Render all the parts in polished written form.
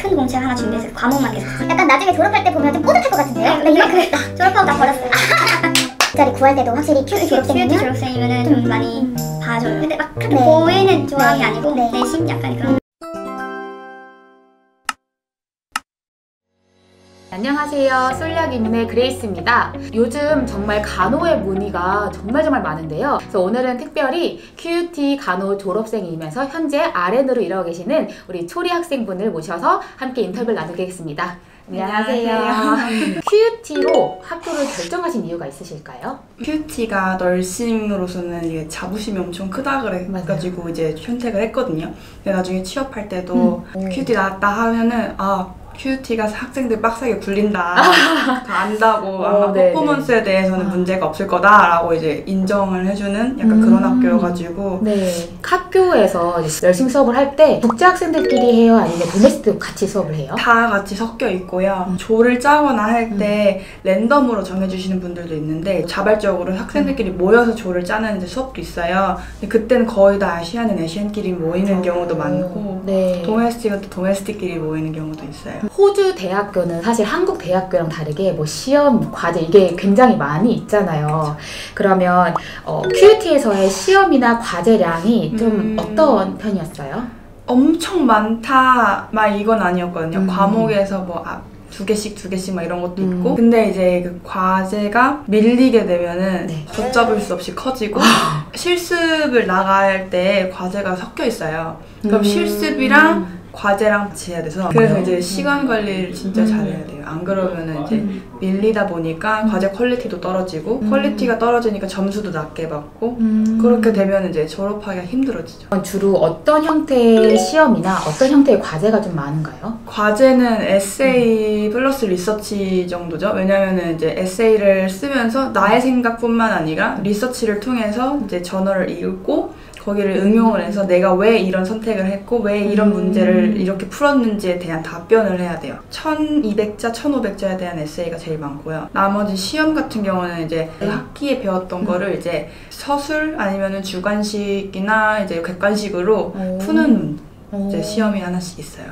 큰 공책 하나 준비해서 과목만 계속 약간 나중에 졸업할 때 보면 좀 뿌듯할 것 같은데요? 나 이만큼 졸업하고 다 버렸어요. 자리 구할 때도 확실히 큐티 졸업생이면은 좀 많이 봐줘요. 근데 막 그렇게 보이는 조항이 아니고 내심 약간 그런. 안녕하세요. 솔약이민의 그레이스입니다. 요즘 정말 간호의 문의가 정말 많은데요. 그래서 오늘은 특별히 QUT 간호 졸업생이면서 현재 RN으로 일하고 계시는 우리 초리 학생분을 모셔서 함께 인터뷰를 나누겠습니다. 안녕하세요. QUT로 학교를 결정하신 이유가 있으실까요? QUT가 널싱으로서는 이게 자부심이 엄청 크다 그래가지고 이제 선택을 했거든요. 근데 나중에 취업할 때도 QUT 나왔다 하면은 QUT가 학생들 빡세게 굴린다, 다 안다고, 아마 퍼포먼스에 대해서는 문제가 없을 거다라고 이제 인정을 해주는 약간 그런 학교여가지고. 네. 학교에서 널싱 수업을 할 때 국제 학생들끼리 해요? 아니면 도메스틱 같이 수업을 해요? 다 같이 섞여 있고요. 조를 짜거나 할 때 랜덤으로 정해주시는 분들도 있는데 자발적으로 학생들끼리 모여서 조를 짜는 이제 수업도 있어요. 근데 그때는 거의 다 아시아는 아시안끼리 모이는 경우도 많고 도메스틱은 또 도메스틱끼리 모이는 경우도 있어요. 호주 대학교는 사실 한국 대학교랑 다르게 뭐 시험, 과제 이게 굉장히 많이 있잖아요. 그러면 QUT에서의 시험이나 과제량이 좀 어떤 편이었어요? 엄청 많다 막 이건 아니었거든요. 과목에서 뭐 두 개씩 막 이런 것도 있고 근데 이제 그 과제가 밀리게 되면은 걷잡을 수 없이 커지고 실습을 나갈 때 과제가 섞여 있어요. 그럼 실습이랑 과제랑 같이 해야 돼서 그래서 이제 시간 관리를 진짜 잘해야 돼요. 안 그러면은 이제 밀리다 보니까 과제 퀄리티도 떨어지고 퀄리티가 떨어지니까 점수도 낮게 받고 그렇게 되면 이제 졸업하기가 힘들어지죠. 주로 어떤 형태의 시험이나 어떤 형태의 과제가 좀 많은가요? 과제는 에세이 플러스 리서치 정도죠. 왜냐면은 이제 에세이를 쓰면서 나의 생각뿐만 아니라 리서치를 통해서 이제 저널을 읽고 거기를 응용을 해서 내가 왜 이런 선택을 했고 왜 이런 문제를 이렇게 풀었는지에 대한 답변을 해야 돼요. 1200자, 1500자에 대한 에세이가 제일 많고요. 나머지 시험 같은 경우는 이제 학기에 배웠던 거를 이제 서술 아니면은 주관식이나 이제 객관식으로 푸는 이제 시험이 하나씩 있어요.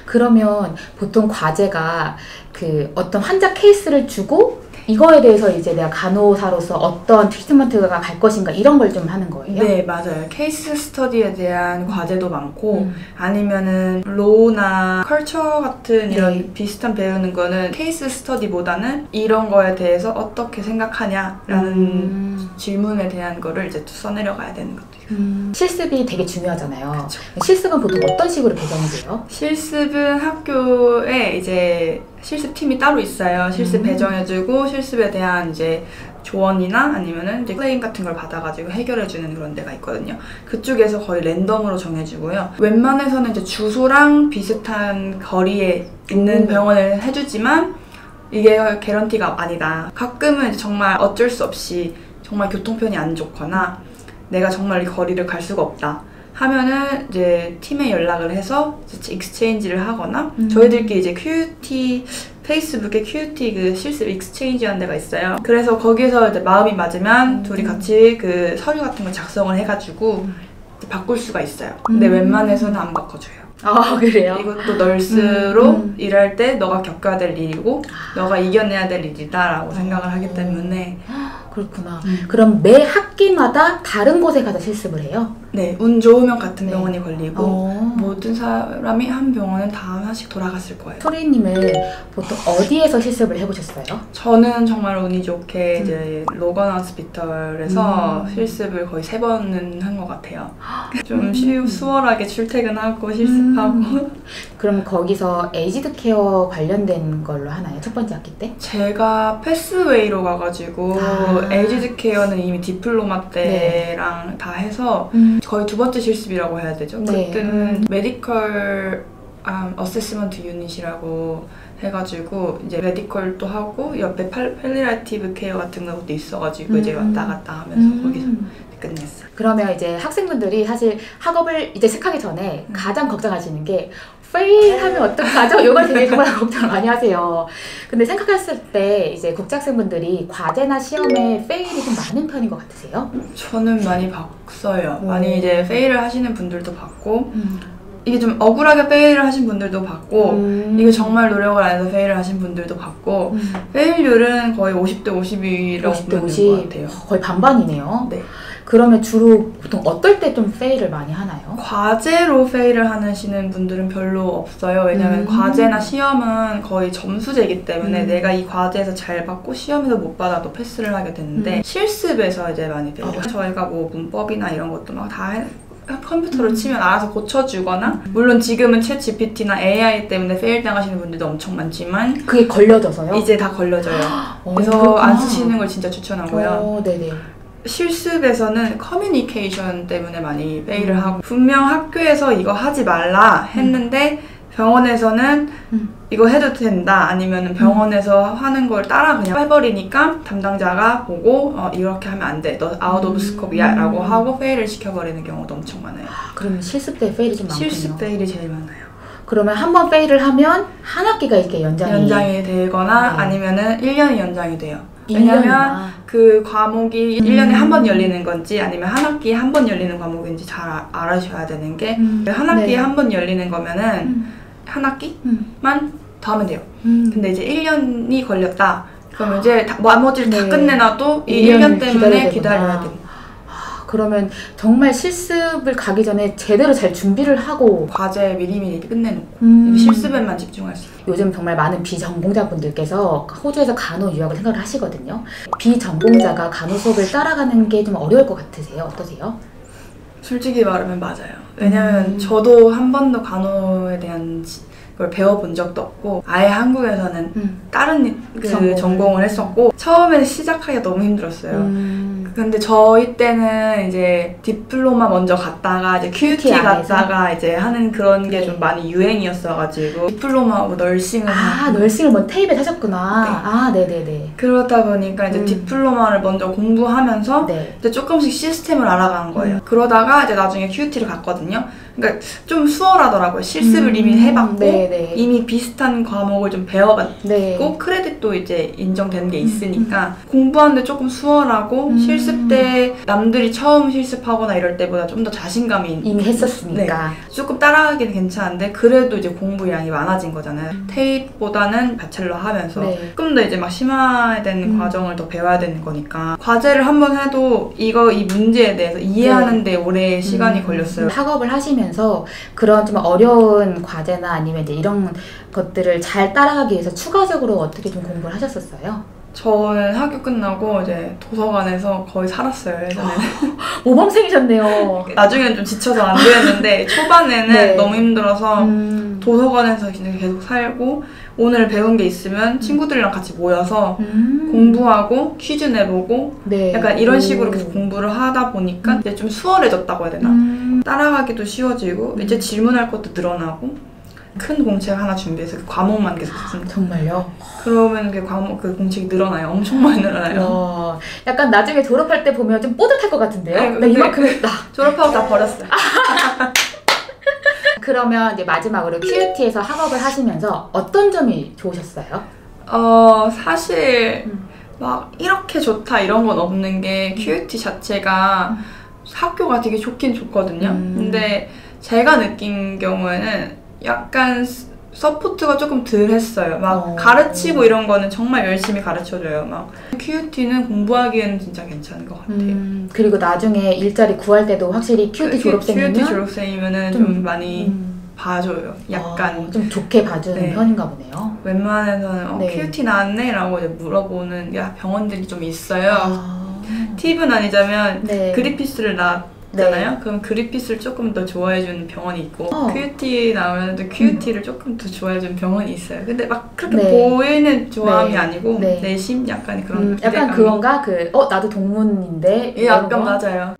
그러면 보통 과제가 그 어떤 환자 케이스를 주고 이거에 대해서 이제 내가 간호사로서 어떤 트리트먼트가 갈 것인가 이런 걸 좀 하는 거예요? 네, 맞아요. 케이스 스터디에 대한 과제도 많고 아니면은 로나 컬처 같은 이런 비슷한 배우는 거는 케이스 스터디보다는 이런 거에 대해서 어떻게 생각하냐라는 질문에 대한 거를 이제 또 써내려가야 되는 것도 있고 실습이 되게 중요하잖아요. 그쵸. 실습은 보통 어떤 식으로 배정이 돼요? 실습은 학교에 이제 실습팀이 따로 있어요. 실습 배정해주고 실습에 대한 이제 조언이나 아니면은 이제 클레임 같은 걸 받아가지고 해결해주는 그런 데가 있거든요. 그쪽에서 거의 랜덤으로 정해주고요. 웬만해서는 이제 주소랑 비슷한 거리에 있는 병원을 해주지만 이게 개런티가 아니다. 가끔은 이제 정말 어쩔 수 없이 정말 교통편이 안 좋거나 내가 정말 이 거리를 갈 수가 없다 하면은 이제 팀에 연락을 해서 이제 익스체인지를 하거나 저희들끼리 이제 QUT 페이스북에 QUT 그 실습 익스체인지 하는 데가 있어요. 그래서 거기서 이제 마음이 맞으면 둘이 같이 그 서류 같은 걸 작성을 해가지고 바꿀 수가 있어요. 근데 웬만해서는 안 바꿔줘요. 아, 그래요? 이것도 널스로 일할 때 너가 겪어야 될 일이고 너가 이겨내야 될 일이다 라고 생각을 하기 때문에 그렇구나. 그럼 매 학기마다 다른 곳에 가서 실습을 해요? 네, 운 좋으면 같은 병원이 걸리고 모든 사람이 한 병원은 다 하나씩 돌아갔을 거예요. 소리님은 보통 어디에서 실습을 해보셨어요? 저는 정말 운이 좋게 이제 로건 호스피털에서 실습을 거의 3번은 한 것 같아요. 좀 수월하게 출퇴근하고 실습하고 그럼 거기서 에이지드 케어 관련된 걸로 하나요? 첫 번째 학기 때? 제가 패스웨이로 가가지고 에이지드 케어는 이미 디플로마 때랑 다 해서 거의 두 번째 실습이라고 해야 되죠. 그때는 메디컬 어세스먼트 유닛이라고 해가지고 이제 메디컬도 하고 옆에 팔리아티브 케어 같은 것도 있어가지고 이제 왔다 갔다 하면서 거기서 끝냈어요. 그러면 이제 학생분들이 사실 학업을 이제 시작하기 전에 가장 걱정하시는 게 페일하면 어떡하죠? 이걸 되게 정말 걱정을 많이 하세요. 근데 생각했을 때 이제 국제학생분들이 과제나 시험에 페일이 좀 많은 편인 것 같으세요? 저는 많이 봤어요. 많이 이제 페일을 하시는 분들도 봤고 이게 좀 억울하게 페일을 하신 분들도 봤고 이게 정말 노력을 안 해서 페일을 하신 분들도 봤고 페일률은 거의 50대 50이라고 50대 보면 50. 될 것 같아요. 거의 반반이네요. 네. 그러면 주로 보통 어떨 때 좀 페일을 많이 하나요? 과제로 페일을 하시는 분들은 별로 없어요. 왜냐면 과제나 시험은 거의 점수제이기 때문에 내가 이 과제에서 잘 받고 시험에서 못 받아도 패스를 하게 되는데 실습에서 이제 많이 페일을 저희가 뭐 문법이나 이런 것도 막 다 컴퓨터로 치면 알아서 고쳐주거나 물론 지금은 챗 GPT나 AI 때문에 페일 당하시는 분들도 엄청 많지만 그게 걸려져서요? 이제 다 걸려져요. 그래서 그렇구나. 안 쓰시는 걸 진짜 추천하고요. 네네. 실습에서는 커뮤니케이션 때문에 많이 페일을 하고 분명 학교에서 이거 하지 말라 했는데 병원에서는 이거 해도 된다 아니면 병원에서 하는 걸 따라 그냥 해버리니까 담당자가 보고 이렇게 하면 안 돼. 너 아웃 오브 스코프야 라고 하고 페일을 시켜버리는 경우도 엄청 많아요. 그러면 실습 때 페일이 좀 많군요. 실습 페일이 제일 많아요. 그러면 한 번 페일을 하면 한 학기가 이렇게 연장이 되거나 네. 아니면은 1년이 연장이 돼요. 1년이나. 왜냐면 그 과목이 1년에 한 번 열리는 건지 아니면 한 학기에 한 번 열리는 과목인지 잘 알아셔야 되는 게 한 학기에 네. 한 번 열리는 거면은 한 학기만 더 하면 돼요. 근데 이제 1년이 걸렸다. 그러면 이제 나머지를 다 네. 끝내놔도 이 1년 때문에 기다려야 돼요. 그러면 정말 실습을 가기 전에 제대로 잘 준비를 하고 과제 미리미리 끝내놓고 실습에만 집중할 수 있어요. 요즘 정말 많은 비전공자분들께서 호주에서 간호 유학을 생각을 하시거든요. 비전공자가 간호 수업을 따라가는 게 좀 어려울 것 같으세요? 어떠세요? 솔직히 말하면 맞아요. 왜냐면 저도 한 번도 간호에 대한 걸 배워본 적도 없고 아예 한국에서는 다른 그 전공을 했었고 처음에 시작하기가 너무 힘들었어요. 근데 저희 때는 이제 디플로마 먼저 갔다가 이제 QT 갔다가 이제 하는 그런 게 좀 많이 유행이었어가지고 디플로마하고 널싱을 널싱을 먼저 테이프에 하셨구나. 네. 네네네. 그러다 보니까 이제 디플로마를 먼저 공부하면서 네. 이제 조금씩 시스템을 알아간 거예요. 그러다가 이제 나중에 QT를 갔거든요. 그러니까 좀 수월하더라고요. 실습을 이미 해봤고 네네. 이미 비슷한 과목을 좀 배워봤고 네. 크레딧도 이제 인정되는 게 있으니까 공부하는데 조금 수월하고 실습 때 남들이 처음 실습하거나 이럴 때보다 좀 더 자신감이 이미 했었으니까. 네. 조금 따라하기는 괜찮은데 그래도 이제 공부량이 많아진 거잖아요. 테이프보다는 바첼러 하면서 조금 더 이제 막 심화된 과정을 더 배워야 되는 거니까 과제를 한 번 해도 이 문제에 대해서 이해하는데 오래 시간이 걸렸어요. 학업을 하시면서 그런 좀 어려운 과제나 아니면 이제 이런 것들을 잘 따라가기 위해서 추가적으로 어떻게 좀 공부를 하셨었어요? 저는 학교 끝나고 이제 도서관에서 거의 살았어요, 예전에는. 모범생이셨네요. 나중에는 좀 지쳐서 안 되었는데 초반에는 네. 너무 힘들어서 도서관에서 그냥 계속 살고 오늘 배운 게 있으면 친구들이랑 같이 모여서 공부하고 퀴즈 내보고 약간 이런 식으로 계속 공부를 하다 보니까 이제 좀 수월해졌다고 해야 되나? 따라가기도 쉬워지고 이제 질문할 것도 늘어나고 큰 공책 하나 준비해서 그 과목만 계속 씁니다. 정말요? 그러면 그 공책이 늘어나요. 엄청 많이 늘어나요. 약간 나중에 졸업할 때 보면 좀 뿌듯할 것 같은데요? 네, 나 이만큼 했다. 졸업하고 다 버렸어요. 그러면 이제 마지막으로 QUT에서 학업을 하시면서 어떤 점이 좋으셨어요? 사실 막 이렇게 좋다 이런 건 없는 게 QUT 자체가 학교가 되게 좋긴 좋거든요. 근데 제가 느낀 경우에는 약간 서포트가 조금 덜 했어요. 막 가르치고 이런 거는 정말 열심히 가르쳐줘요. 막 QUT는 공부하기에는 진짜 괜찮은 것 같아요. 그리고 나중에 일자리 구할 때도 확실히 QUT 졸업생이면 QUT 졸업생이면은 좀 많이 봐줘요. 약간 좀 좋게 봐주는 네. 편인가 보네요. 웬만해서는 네. QUT 나왔네? 라고 이제 물어보는 병원들이 좀 있어요. 팁은 아니자면 그리피스를 나왔잖아요. 그럼 그리피스를 조금 더 좋아해주는 병원이 있고 QUT 나오면 또 QUT를 조금 더 좋아해주는 병원이 있어요. 근데 막 그렇게 보이는 좋아함이 아니고 내심 약간 그런 약간 그건가? 나도 동문인데 예, 약간 맞아요.